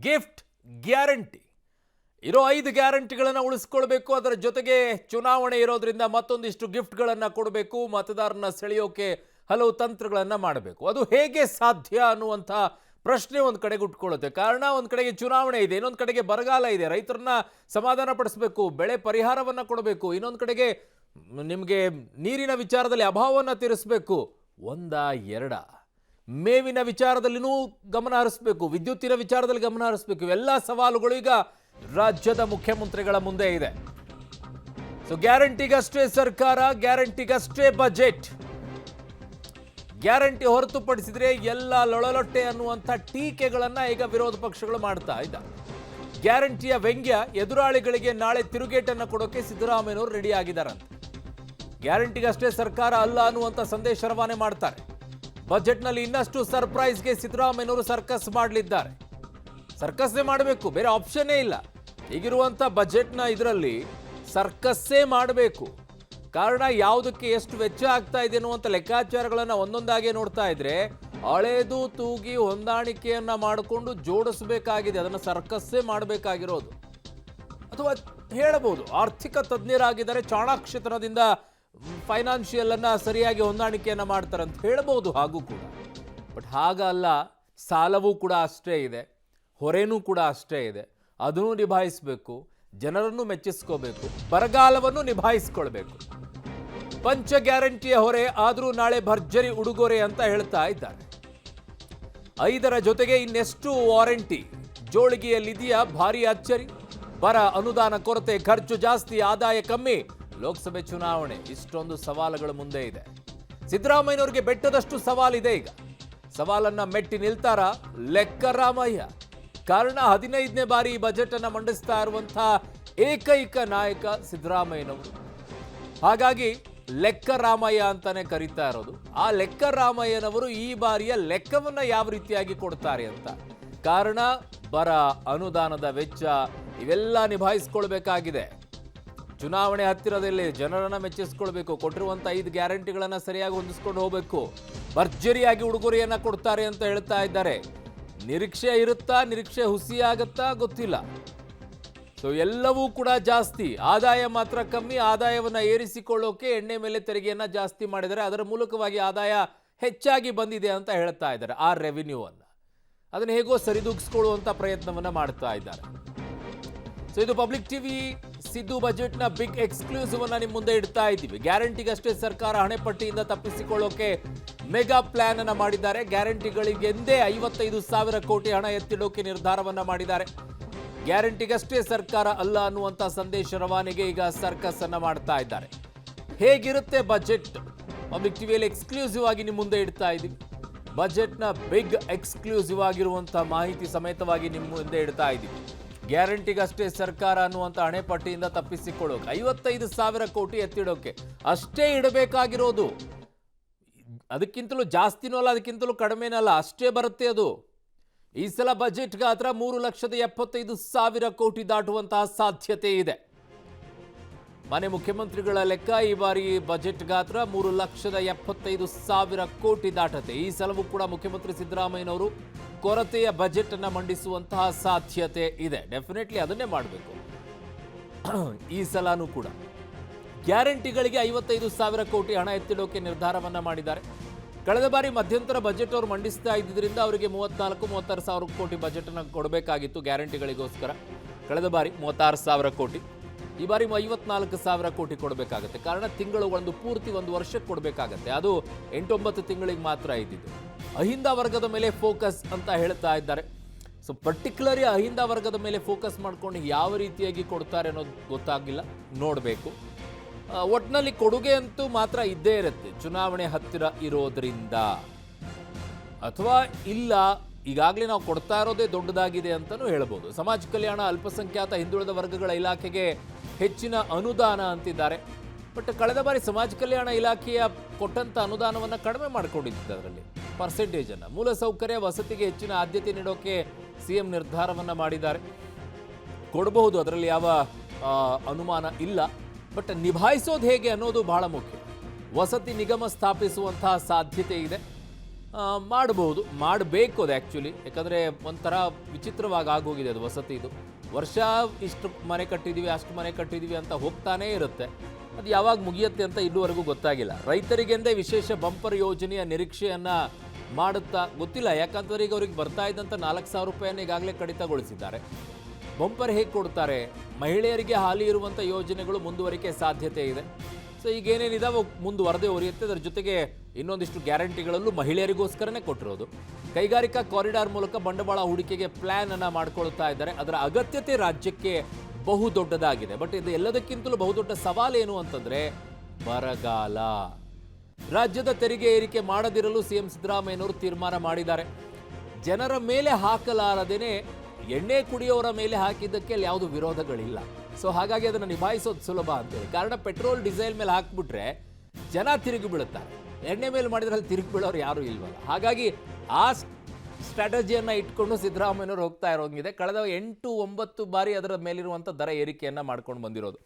Gift guarantee ಇರೋ 5 ಗ್ಯಾರಂಟಿಗಳನ್ನು ಉಳಿಸ್ಕೊಳ್ಬೇಕು. ಅದರ ಜೊತೆಗೆ ಚುನಾವಣೆ ಇರೋದ್ರಿಂದ ಮತ್ತೊಂದಿಷ್ಟು ಗಿಫ್ಟ್ಗಳನ್ನು ಕೊಡಬೇಕು, ಮತದಾರನ ಸೆಳೆಯೋಕೆ ಹಲವು ತಂತ್ರಗಳನ್ನು ಮಾಡಬೇಕು. ಅದು ಹೇಗೆ ಸಾಧ್ಯ ಅನ್ನುವಂಥ ಪ್ರಶ್ನೆ ಒಂದು ಕಡೆಗೆ ಉಟ್ಕೊಳ್ಳುತ್ತೆ. ಕಾರಣ ಒಂದು ಕಡೆಗೆ ಚುನಾವಣೆ ಇದೆ, ಇನ್ನೊಂದು ಕಡೆಗೆ ಬರಗಾಲ ಇದೆ, ರೈತರನ್ನ ಸಮಾಧಾನ ಪಡಿಸಬೇಕು, ಬೆಳೆ ಪರಿಹಾರವನ್ನು ಕೊಡಬೇಕು, ಇನ್ನೊಂದು ಕಡೆಗೆ ನಿಮಗೆ ನೀರಿನ ವಿಚಾರದಲ್ಲಿ ಅಭಾವವನ್ನು ತೀರಿಸಬೇಕು. ಎರಡ ಮೇವಿನ ವಿಚಾರದಲ್ಲಿನೂ ಗಮನ ಹರಿಸಬೇಕು, ವಿದ್ಯುತ್ತಿನ ವಿಚಾರದಲ್ಲಿ ಗಮನ ಹರಿಸಬೇಕು. ಇವೆಲ್ಲ ಸವಾಲುಗಳು ಈಗ ರಾಜ್ಯದ ಮುಖ್ಯಮಂತ್ರಿಗಳ ಮುಂದೆ ಇದೆ. ಸೊ ಗ್ಯಾರಂಟಿಗಷ್ಟೇ ಸರ್ಕಾರ, ಗ್ಯಾರಂಟಿಗಷ್ಟೇ ಬಜೆಟ್. ಗ್ಯಾರಂಟಿ ಹೊರತುಪಡಿಸಿದ್ರೆ ಎಲ್ಲ ಲೊಳಲೊಟ್ಟೆ ಅನ್ನುವಂಥ ಟೀಕೆಗಳನ್ನ ಈಗ ವಿರೋಧ ಪಕ್ಷಗಳು ಮಾಡ್ತಾ ಇದ್ದಾರೆ. ಗ್ಯಾರಂಟಿಯ ವ್ಯಂಗ್ಯ ಎದುರಾಳಿಗಳಿಗೆ ನಾಳೆ ತಿರುಗೇಟನ್ನು ಕೊಡೋಕೆ ಸಿದ್ದರಾಮಯ್ಯನವರು ರೆಡಿ ಆಗಿದ್ದಾರಂತೆ. ಗ್ಯಾರಂಟಿಗಷ್ಟೇ ಸರ್ಕಾರ ಅಲ್ಲ ಅನ್ನುವಂಥ ಸಂದೇಶ ರವಾನೆ ಮಾಡ್ತಾರೆ. ಬಜೆಟ್ನಲ್ಲಿ ಇನ್ನಷ್ಟು ಸರ್ಪ್ರೈಸ್ಗೆ ಸಿದ್ದರಾಮಯ್ಯನವರು ಸರ್ಕಸ್ ಮಾಡಲಿದ್ದಾರೆ. ಸರ್ಕಸ್ಸೇ ಮಾಡಬೇಕು, ಬೇರೆ ಆಪ್ಷನ್ನೇ ಇಲ್ಲ. ಈಗಿರುವಂಥ ಬಜೆಟ್ನ ಇದರಲ್ಲಿ ಸರ್ಕಸ್ಸೇ ಮಾಡಬೇಕು. ಕಾರಣ ಯಾವುದಕ್ಕೆ ಎಷ್ಟು ವೆಚ್ಚ ಆಗ್ತಾ ಇದೆ ಅನ್ನುವಂಥ ಲೆಕ್ಕಾಚಾರಗಳನ್ನು ಒಂದೊಂದಾಗೆ ನೋಡ್ತಾ ಇದ್ರೆ ಹಳೇದು ತೂಗಿ ಹೊಂದಾಣಿಕೆಯನ್ನ ಮಾಡಿಕೊಂಡು ಜೋಡಿಸಬೇಕಾಗಿದೆ. ಅದನ್ನು ಸರ್ಕಸ್ಸೇ ಮಾಡಬೇಕಾಗಿರೋದು. ಅಥವಾ ಹೇಳಬಹುದು ಆರ್ಥಿಕ ತಜ್ಞರಾಗಿದ್ದಾರೆ, ಚಾಣಾಕ್ಷತನದಿಂದ ಫೈನಾನ್ಷಿಯಲ್ ಅನ್ನ ಸರಿಯಾಗಿ ಹೊಂದಾಣಿಕೆಯನ್ನ ಮಾಡ್ತಾರೆ ಅಂತ ಹೇಳಬಹುದು. ಹಾಗೂ ಕೂಡ ಬಟ್ ಹಾಗಲ್ಲ. ಸಾಲವೂ ಕೂಡ ಅಷ್ಟೇ ಇದೆ, ಹೊರೆನೂ ಕೂಡ ಅಷ್ಟೇ ಇದೆ. ಅದನ್ನು ನಿಭಾಯಿಸಬೇಕು, ಜನರನ್ನು ಮೆಚ್ಚಿಸ್ಕೋಬೇಕು, ಬರಗಾಲವನ್ನು ನಿಭಾಯಿಸ್ಕೊಳ್ಬೇಕು. ಪಂಚ ಗ್ಯಾರಂಟಿಯ ಹೊರೆ ಆದರೂ ನಾಳೆ ಭರ್ಜರಿ ಉಡುಗೊರೆ ಅಂತ ಹೇಳ್ತಾ ಇದ್ದಾರೆ. 5ರ ಜೊತೆಗೆ ಇನ್ನೆಷ್ಟು ವಾರಂಟಿ? ಜೋಳಿಗೆಯಲ್ಲಿದೆಯಾ ಭಾರಿ ಅಚ್ಚರಿ? ಬರ, ಅನುದಾನ ಕೊರತೆ, ಖರ್ಚು ಜಾಸ್ತಿ, ಆದಾಯ ಕಮ್ಮಿ, ಲೋಕಸಭೆ ಚುನಾವಣೆ, ಇಷ್ಟೊಂದು ಸವಾಲುಗಳ ಮುಂದೆ ಇದೆ. ಸಿದ್ದರಾಮಯ್ಯನವರಿಗೆ ಬೆಟ್ಟದಷ್ಟು ಸವಾಲಿದೆ. ಈಗ ಸವಾಲನ್ನ ಮೆಟ್ಟಿ ನಿಲ್ತಾರ ಲೆಕ್ಕರಾಮಯ್ಯ? ಕಾರಣ 15ನೇ ಬಾರಿ ಈ ಬಜೆಟ್ ಅನ್ನ ಮಂಡಿಸ್ತಾ ಇರುವಂತಹ ಏಕೈಕ ನಾಯಕ ಸಿದ್ದರಾಮಯ್ಯನವರು. ಹಾಗಾಗಿ ಲೆಕ್ಕರಾಮಯ್ಯ ಅಂತಾನೆ ಕರೀತಾ ಇರೋದು. ಆ ಲೆಕ್ಕರಾಮಯ್ಯನವರು ಈ ಬಾರಿಯ ಲೆಕ್ಕವನ್ನ ಯಾವ ರೀತಿಯಾಗಿ ಕೊಡ್ತಾರೆ ಅಂತ. ಕಾರಣ ಬರ, ಅನುದಾನದ ವೆಚ್ಚ ಇವೆಲ್ಲ ನಿಭಾಯಿಸ್ಕೊಳ್ಬೇಕಾಗಿದೆ. ಚುನಾವಣೆ ಹತ್ತಿರದಲ್ಲಿ ಜನರನ್ನ ಮೆಚ್ಚಿಸ್ಕೊಳ್ಬೇಕು. ಕೊಟ್ಟಿರುವಂತ 5 ಗ್ಯಾರಂಟಿಗಳನ್ನ ಸರಿಯಾಗಿ ಹೊಂದಿಸ್ಕೊಂಡು ಹೋಗ್ಬೇಕು. ಭರ್ಜರಿಯಾಗಿ ಉಡುಗೊರೆಯನ್ನ ಕೊಡ್ತಾರೆ ಅಂತ ಹೇಳ್ತಾ ಇದ್ದಾರೆ. ನಿರೀಕ್ಷೆ ಇರುತ್ತಾ? ನಿರೀಕ್ಷೆ ಹುಸಿಯಾಗತ್ತಾ? ಗೊತ್ತಿಲ್ಲ. ಸೊ ಎಲ್ಲವೂ ಕೂಡ ಜಾಸ್ತಿ, ಆದಾಯ ಮಾತ್ರ ಕಮ್ಮಿ. ಆದಾಯವನ್ನ ಏರಿಸಿಕೊಳ್ಳೋಕೆ ಎಣ್ಣೆ ಮೇಲೆ ತೆರಿಗೆಯನ್ನ ಜಾಸ್ತಿ ಮಾಡಿದರೆ ಅದರ ಮೂಲಕವಾಗಿ ಆದಾಯ ಹೆಚ್ಚಾಗಿ ಬಂದಿದೆ ಅಂತ ಹೇಳ್ತಾ ಇದ್ದಾರೆ. ಆ ರೆವಿನ್ಯೂ ಅನ್ನ ಅದನ್ನ ಹೇಗೋ ಸರಿದೂಗಿಸ್ಕೊಳ್ಳುವಂತ ಪ್ರಯತ್ನವನ್ನ ಮಾಡ್ತಾ ಇದ್ದಾರೆ. ಸೊ ಇದು ಪಬ್ಲಿಕ್ ಟಿವಿ ಸಿದ್ದು ಬಜೆಟ್ನ ಬಿಗ್ ಎಕ್ಸ್ಕ್ಲೂಸಿವ್ ಅನ್ನ ನಿಮ್ಮ ಮುಂದೆ ಇಡ್ತಾ ಇದ್ದೀವಿ. ಗ್ಯಾರಂಟಿಗಷ್ಟೇ ಸರ್ಕಾರ ಹಣೆಪಟ್ಟಿಯಿಂದ ತಪ್ಪಿಸಿಕೊಳ್ಳೋಕೆ ಮೆಗಾ ಪ್ಲಾನ್ ಅನ್ನ ಮಾಡಿದ್ದಾರೆ. ಗ್ಯಾರಂಟಿಗಳಿಗೆಂದೇ 55,000 ಕೋಟಿ ಹಣ ಎತ್ತಿಡೋಕೆ ನಿರ್ಧಾರವನ್ನ ಮಾಡಿದ್ದಾರೆ. ಗ್ಯಾರಂಟಿಗಷ್ಟೇ ಸರ್ಕಾರ ಅಲ್ಲ ಅನ್ನುವಂಥ ಸಂದೇಶ ರವಾನೆಗೆ ಈಗ ಸರ್ಕಸ್ ಅನ್ನ ಮಾಡ್ತಾ ಇದ್ದಾರೆ. ಹೇಗಿರುತ್ತೆ ಬಜೆಟ್? ಪಬ್ಲಿಕ್ ಟಿವಿಯಲ್ಲಿ ಎಕ್ಸ್ಕ್ಲೂಸಿವ್ ಆಗಿ ನಿಮ್ಮ ಮುಂದೆ ಇಡ್ತಾ ಇದ್ದೀವಿ. ಬಜೆಟ್ನ ಬಿಗ್ ಎಕ್ಸ್ಕ್ಲೂಸಿವ್ ಆಗಿರುವಂಥ ಮಾಹಿತಿ ಸಮೇತವಾಗಿ ನಿಮ್ಮ ಮುಂದೆ ಇಡ್ತಾ ಇದ್ದೀವಿ. ಗ್ಯಾರಂಟಿಗಷ್ಟೇ ಸರ್ಕಾರ ಅನ್ನುವಂಥ ಹಣೆಪಟ್ಟಿಯಿಂದ ತಪ್ಪಿಸಿಕೊಳ್ಳೋಕೆ 55,000 ಕೋಟಿ ಎತ್ತಿಡೋಕೆ ಅಷ್ಟೇ ಇಡಬೇಕಾಗಿರೋದು. ಅದಕ್ಕಿಂತಲೂ ಜಾಸ್ತಿನೂ ಅಲ್ಲ, ಅದಕ್ಕಿಂತಲೂ ಕಡಿಮೆನಲ್ಲ, ಅಷ್ಟೇ ಬರುತ್ತೆ ಅದು. ಈ ಸಲ ಬಜೆಟ್ ಗಾತ್ರ 3,75,000 ಕೋಟಿ ದಾಟುವಂತಹ ಸಾಧ್ಯತೆ ಇದೆ. ಮನೆ ಮುಖ್ಯಮಂತ್ರಿಗಳ ಲೆಕ್ಕ ಈ ಬಾರಿ ಬಜೆಟ್ ಗಾತ್ರ 3,75,000 ಕೋಟಿ ದಾಟತೆ. ಈ ಸಲವೂ ಕೂಡ ಮುಖ್ಯಮಂತ್ರಿ ಸಿದ್ದರಾಮಯ್ಯನವರು ಕೊರತೆಯ ಬಜೆಟ್ ಅನ್ನ ಮಂಡಿಸುವಂತಹ ಸಾಧ್ಯತೆ ಇದೆ. ಡೆಫಿನೆಟ್ಲಿ ಅದನ್ನೇ ಮಾಡಬೇಕು ಈ ಸಲಾನೂ ಕೂಡ. ಗ್ಯಾರಂಟಿಗಳಿಗೆ 55,000 ಕೋಟಿ ಹಣ ಎತ್ತಿಡೋಕೆ ನಿರ್ಧಾರವನ್ನ ಮಾಡಿದ್ದಾರೆ. ಕಳೆದ ಬಾರಿ ಮಧ್ಯಂತರ ಬಜೆಟ್ ಅವರು ಮಂಡಿಸ್ತಾ ಇದ್ದಿದ್ದರಿಂದ ಅವರಿಗೆ 34,000 ಕೋಟಿ ಬಜೆಟ್ ಅನ್ನು ಕೊಡಬೇಕಾಗಿತ್ತು ಗ್ಯಾರಂಟಿಗಳಿಗೋಸ್ಕರ. ಕಳೆದ ಬಾರಿ 36,000 ಕೋಟಿ, ಈ ಬಾರಿ 54,000 ಕೋಟಿ ಕೊಡಬೇಕಾಗುತ್ತೆ. ಕಾರಣ ತಿಂಗಳು ಪೂರ್ತಿ ಒಂದು ವರ್ಷಕ್ಕೆ ಕೊಡಬೇಕಾಗತ್ತೆ. ಅದು 8-9 ತಿಂಗಳಿಗೆ ಮಾತ್ರ ಇದ್ದಿದ್ದು. ಅಹಿಂದ ವರ್ಗದ ಮೇಲೆ ಫೋಕಸ್ ಅಂತ ಹೇಳ್ತಾ ಇದ್ದಾರೆ. ಸೊ ಪರ್ಟಿಕ್ಯುಲರಿ ಅಹಿಂದ ವರ್ಗದ ಮೇಲೆ ಫೋಕಸ್ ಮಾಡ್ಕೊಂಡು ಯಾವ ರೀತಿಯಾಗಿ ಕೊಡ್ತಾರೆ ಅನ್ನೋದು ಗೊತ್ತಾಗಿಲ್ಲ, ನೋಡಬೇಕು. ಒಟ್ಟಿನಲ್ಲಿ ಕೊಡುಗೆ ಅಂತೂ ಮಾತ್ರ ಇದ್ದೇ ಇರುತ್ತೆ ಚುನಾವಣೆ ಹತ್ತಿರ ಇರೋದ್ರಿಂದ. ಅಥವಾ ಇಲ್ಲ, ಈಗಾಗಲೇ ನಾವು ಕೊಡ್ತಾ ಇರೋದೇ ದೊಡ್ಡದಾಗಿದೆ ಅಂತಲೂ ಹೇಳ್ಬೋದು. ಸಮಾಜ ಕಲ್ಯಾಣ, ಅಲ್ಪಸಂಖ್ಯಾತ, ಹಿಂದುಳಿದ ವರ್ಗಗಳ ಇಲಾಖೆಗೆ ಹೆಚ್ಚಿನ ಅನುದಾನ ಅಂತಿದ್ದಾರೆ. ಬಟ್ ಕಳೆದ ಬಾರಿ ಸಮಾಜ ಕಲ್ಯಾಣ ಇಲಾಖೆಯ ಕೊಟ್ಟಂತ ಅನುದಾನವನ್ನು ಕಡಿಮೆ ಮಾಡಿಕೊಂಡಿದ್ದ ಅದರಲ್ಲಿ ಪರ್ಸೆಂಟೇಜನ್ನು. ಮೂಲಸೌಕರ್ಯ, ವಸತಿಗೆ ಹೆಚ್ಚಿನ ಆದ್ಯತೆ ನೀಡೋಕೆ ಸಿಎಂ ನಿರ್ಧಾರವನ್ನು ಮಾಡಿದ್ದಾರೆ. ಕೊಡಬಹುದು, ಅದರಲ್ಲಿ ಯಾವ ಅನುಮಾನ ಇಲ್ಲ. ಬಟ್ ನಿಭಾಯಿಸೋದು ಹೇಗೆ ಅನ್ನೋದು ಬಹಳ ಮುಖ್ಯ. ವಸತಿ ನಿಗಮ ಸ್ಥಾಪಿಸುವಂತಹ ಸಾಧ್ಯತೆ ಇದೆ. ಮಾಡಬಹುದು, ಮಾಡಬೇಕು ಅದು ಆ್ಯಕ್ಚುಲಿ. ಯಾಕಂದರೆ ಒಂಥರ ವಿಚಿತ್ರವಾಗಿ ಆಗೋಗಿದೆ ಅದು ವಸತಿ. ಇದು ವರ್ಷ ಇಷ್ಟು ಮನೆ ಕಟ್ಟಿದ್ದೀವಿ, ಅಷ್ಟು ಮನೆ ಕಟ್ಟಿದ್ದೀವಿ ಅಂತ ಹೋಗ್ತಾನೇ ಇರುತ್ತೆ. ಅದು ಯಾವಾಗ ಮುಗಿಯುತ್ತೆ ಅಂತ ಇಲ್ಲಿವರೆಗೂ ಗೊತ್ತಾಗಿಲ್ಲ. ರೈತರಿಗೆಂದೇ ವಿಶೇಷ ಬಂಪರ್ ಯೋಜನೆಯ ನಿರೀಕ್ಷೆಯನ್ನು ಮಾಡುತ್ತಾ ಗೊತ್ತಿಲ್ಲ. ಯಾಕಂತಂದ್ರೆ ಈಗ ಅವ್ರಿಗೆ ಬರ್ತಾ ಇದ್ದಂಥ 4,000 ರೂಪಾಯಿಯನ್ನು ಈಗಾಗಲೇ ಕಡಿತಗೊಳಿಸಿದ್ದಾರೆ. ಬಂಪರ್ ಹೇಗೆ ಕೊಡ್ತಾರೆ? ಮಹಿಳೆಯರಿಗೆ ಹಾಲಿ ಇರುವಂಥ ಯೋಜನೆಗಳು ಮುಂದುವರಿಕೆ ಸಾಧ್ಯತೆ ಇದೆ. ಸೊ ಈಗೇನೇನಿದಾವೆ ಮುಂದುವರೆದೇ ಉರಿಯುತ್ತೆ. ಅದರ ಜೊತೆಗೆ ಇನ್ನೊಂದಿಷ್ಟು ಗ್ಯಾರಂಟಿಗಳಲ್ಲೂ ಮಹಿಳೆಯರಿಗೋಸ್ಕರನೇ ಕೊಟ್ಟಿರೋದು. ಕೈಗಾರಿಕಾ ಕಾರಿಡಾರ್ ಮೂಲಕ ಬಂಡವಾಳ ಹೂಡಿಕೆಗೆ ಪ್ಲಾನ್ ಅನ್ನು ಮಾಡ್ಕೊಳ್ತಾ ಇದ್ದಾರೆ. ಅದರ ಅಗತ್ಯತೆ ರಾಜ್ಯಕ್ಕೆ ಬಹುದೊಡ್ಡದಾಗಿದೆ. ಬಟ್ ಇದು ಎಲ್ಲದಕ್ಕಿಂತಲೂ ಬಹುದೊಡ್ಡ ಸವಾಲೇನು ಅಂತಂದ್ರೆ ಬರಗಾಲ. ರಾಜ್ಯದ ತೆರಿಗೆ ಏರಿಕೆ ಮಾಡದಿರಲು ಸಿಎಂ ಸಿದ್ದರಾಮಯ್ಯನವರು ತೀರ್ಮಾನ ಮಾಡಿದ್ದಾರೆ. ಜನರ ಮೇಲೆ ಹಾಕಲಾರದೇನೆ ಎಣ್ಣೆ ಕುಡಿಯೋರ ಮೇಲೆ ಹಾಕಿದ್ದಕ್ಕೆ ಅಲ್ಲಿ ಯಾವುದು ವಿರೋಧಗಳಿಲ್ಲ. ಸೊ ಹಾಗಾಗಿ ಅದನ್ನು ನಿಭಾಯಿಸೋದು ಸುಲಭ ಅಂತೇಳಿ. ಕಾರಣ ಪೆಟ್ರೋಲ್ ಡೀಸೆಲ್ ಮೇಲೆ ಹಾಕ್ಬಿಟ್ರೆ ಜನ ತಿರುಗಿ ಬೀಳುತ್ತಾರೆ. ಎಣ್ಣೆ ಮೇಲೆ ಮಾಡಿದ್ರೆ ಅಲ್ಲಿ ತಿರುಗಿ ಬೀಳೋರು ಯಾರೂ ಇಲ್ವಲ್ಲ. ಹಾಗಾಗಿ ಆ ಸ್ಟ್ರಾಟಜಿಯನ್ನು ಇಟ್ಕೊಂಡು ಸಿದ್ದರಾಮಯ್ಯನವರು ಹೋಗ್ತಾ ಇರೋಂಗಿದೆ. ಕಳೆದ 8-9 ಬಾರಿ ಅದರ ಮೇಲಿರುವಂಥ ದರ ಏರಿಕೆಯನ್ನು ಮಾಡ್ಕೊಂಡು ಬಂದಿರೋದು.